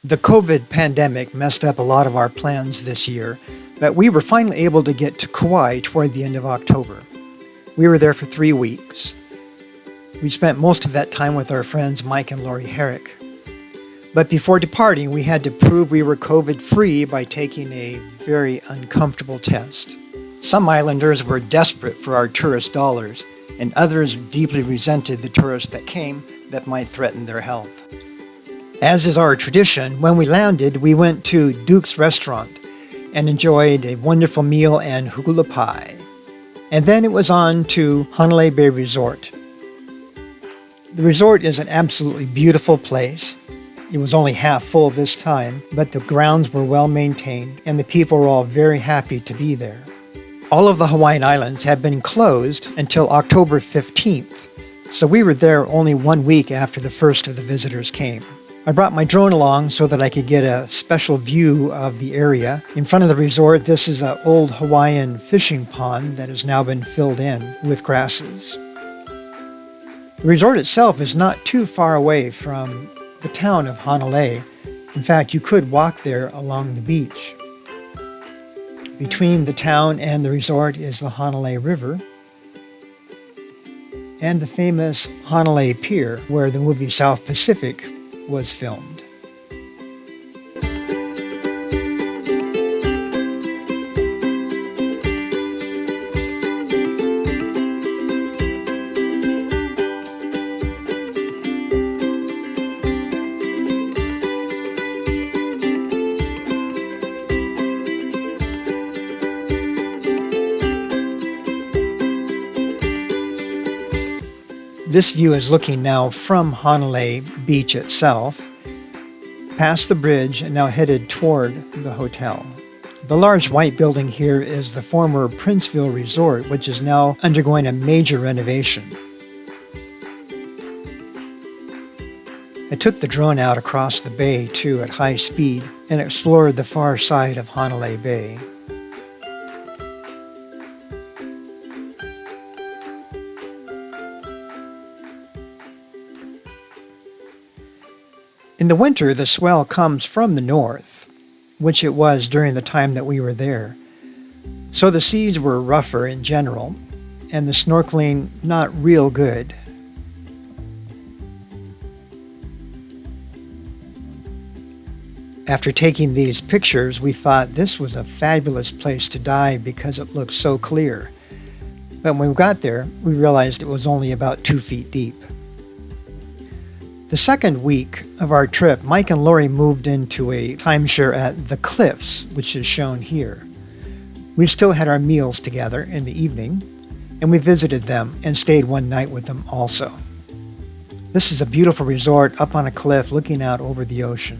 The COVID pandemic messed up a lot of our plans this year, but we were finally able to get to Kauai toward the end of October. We were there for 3 weeks. We spent most of that time with our friends Mike and Lori Herrick. But before departing, we had to prove we were COVID-free by taking a very uncomfortable test. Some islanders were desperate for our tourist dollars, and others deeply resented the tourists that came that might threaten their health. As is our tradition, when we landed, we went to Duke's restaurant and enjoyed a wonderful meal and hula pie. And then it was on to Hanalei Bay Resort. The resort is an absolutely beautiful place. It was only half full this time, but the grounds were well maintained and the people were all very happy to be there. All of the Hawaiian Islands have been closed until October 15th, so we were there only 1 week after the first of the visitors came. I brought my drone along so that I could get a special view of the area. In front of the resort, this is an old Hawaiian fishing pond that has now been filled in with grasses. The resort itself is not too far away from the town of Hanalei. In fact, you could walk there along the beach. Between the town and the resort is the Hanalei River and the famous Hanalei Pier, where the movie South Pacific was filmed. This view is looking now from Hanalei Beach itself, past the bridge and now headed toward the hotel. The large white building here is the former Princeville Resort, which is now undergoing a major renovation. I took the drone out across the bay too at high speed and explored the far side of Hanalei Bay. In the winter, the swell comes from the north, which it was during the time that we were there. So the seas were rougher in general, and the snorkeling not real good. After taking these pictures, we thought this was a fabulous place to dive because it looked so clear. But when we got there, we realized it was only about 2 feet deep. The second week of our trip, Mike and Lori moved into a timeshare at the Cliffs, which is shown here. We still had our meals together in the evening, and we visited them and stayed one night with them also. This is a beautiful resort up on a cliff looking out over the ocean.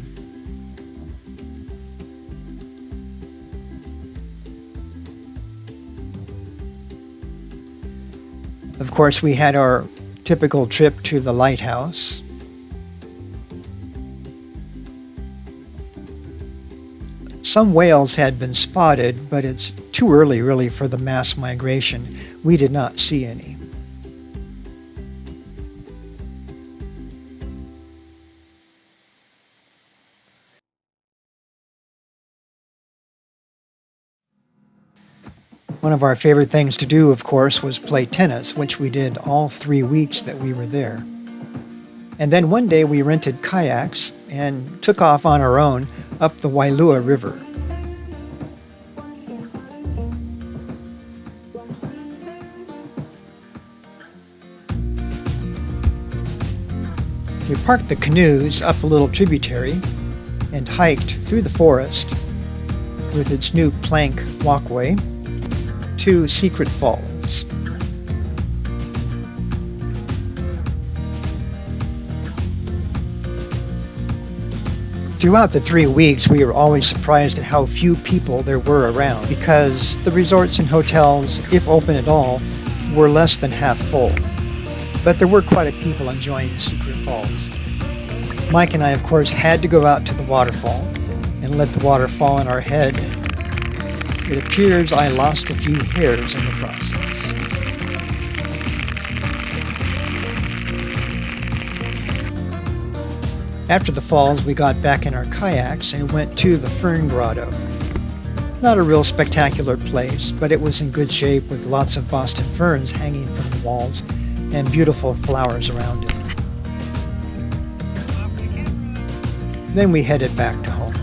Of course, we had our typical trip to the lighthouse. Some whales had been spotted, but it's too early really for the mass migration. We did not see any. One of our favorite things to do, of course, was play tennis, which we did all 3 weeks that we were there. And then one day we rented kayaks and took off on our own up the Wailua River. We parked the canoes up a little tributary and hiked through the forest with its new plank walkway to Secret Falls. Throughout the 3 weeks, we were always surprised at how few people there were around because the resorts and hotels, if open at all, were less than half full. But there were quite a few people enjoying Secret Falls. Mike and I, of course, had to go out to the waterfall and let the water fall on our head. It appears I lost a few hairs in the process. After the falls, we got back in our kayaks and went to the Fern Grotto. Not a real spectacular place, but it was in good shape with lots of Boston ferns hanging from the walls and beautiful flowers around it. Then we headed back to home.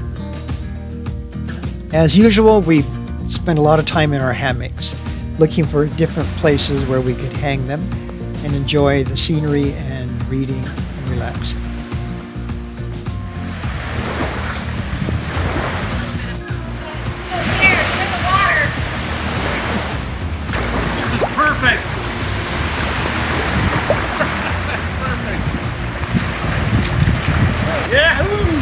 As usual, we spent a lot of time in our hammocks, looking for different places where we could hang them and enjoy the scenery and reading and relaxing. Perfect. Perfect. Yahoo!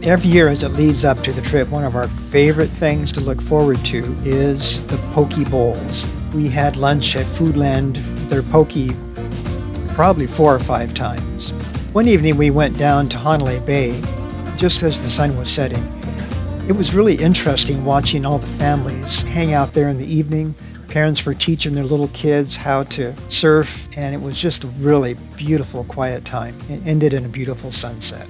Every year as it leads up to the trip, one of our favorite things to look forward to is the poke bowls. We had lunch at Foodland, their poke, probably 4 or 5 times. One evening we went down to Hanalei Bay just as the sun was setting. It was really interesting watching all the families hang out there in the evening. Parents were teaching their little kids how to surf, and it was just a really beautiful, quiet time. It ended in a beautiful sunset.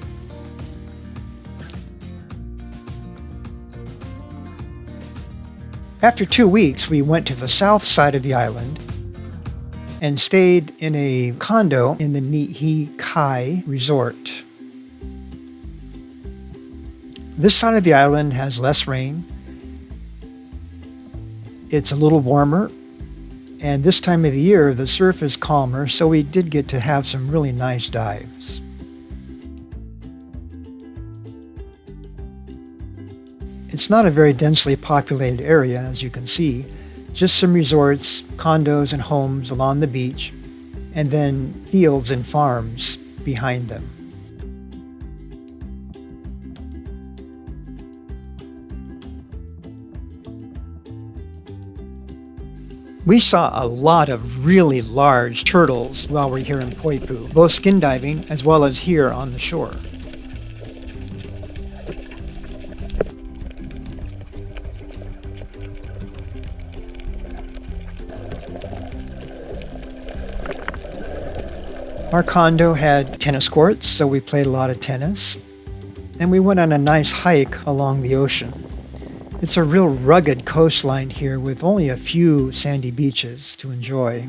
After 2 weeks, we went to the south side of the island and stayed in a condo in the Ni'ikai Resort. This side of the island has less rain. It's a little warmer, and this time of the year the surf is calmer, so we did get to have some really nice dives. It's not a very densely populated area, as you can see, just some resorts, condos, and homes along the beach, and then fields and farms behind them. We saw a lot of really large turtles while we're here in Poipu, both skin diving as well as here on the shore. Our condo had tennis courts, so we played a lot of tennis, and we went on a nice hike along the ocean. It's a real rugged coastline here with only a few sandy beaches to enjoy.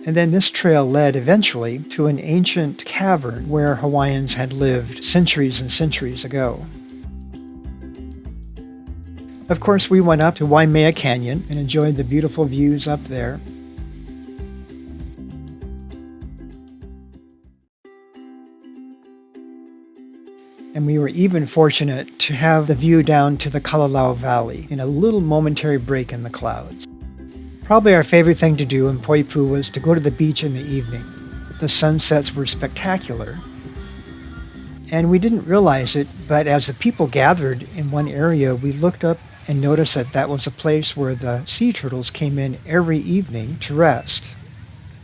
And then this trail led eventually to an ancient cavern where Hawaiians had lived centuries and centuries ago. Of course, we went up to Waimea Canyon and enjoyed the beautiful views up there. And we were even fortunate to have the view down to the Kalalau Valley in a little momentary break in the clouds. Probably our favorite thing to do in Poipu was to go to the beach in the evening. The sunsets were spectacular. And we didn't realize it, but as the people gathered in one area, we looked up and noticed that that was a place where the sea turtles came in every evening to rest.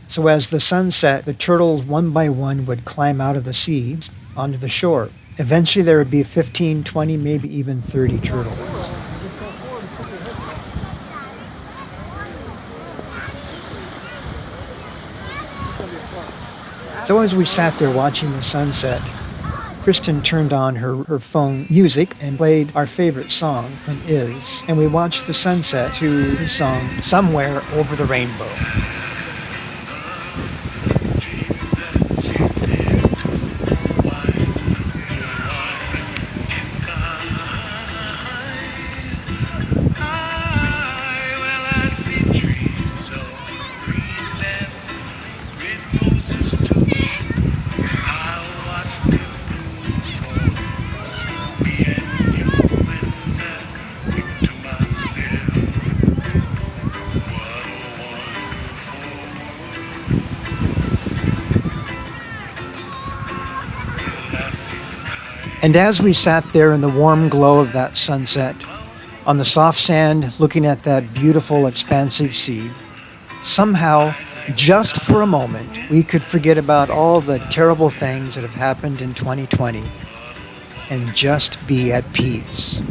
So as the sun set, the turtles one by one would climb out of the sea onto the shore. Eventually there would be 15, 20, maybe even 30 turtles. So as we sat there watching the sunset, Kristen turned on her phone music and played our favorite song from Is, and we watched the sunset to the song Somewhere Over the Rainbow. And as we sat there in the warm glow of that sunset, on the soft sand, looking at that beautiful, expansive sea, somehow, just for a moment, we could forget about all the terrible things that have happened in 2020 and just be at peace.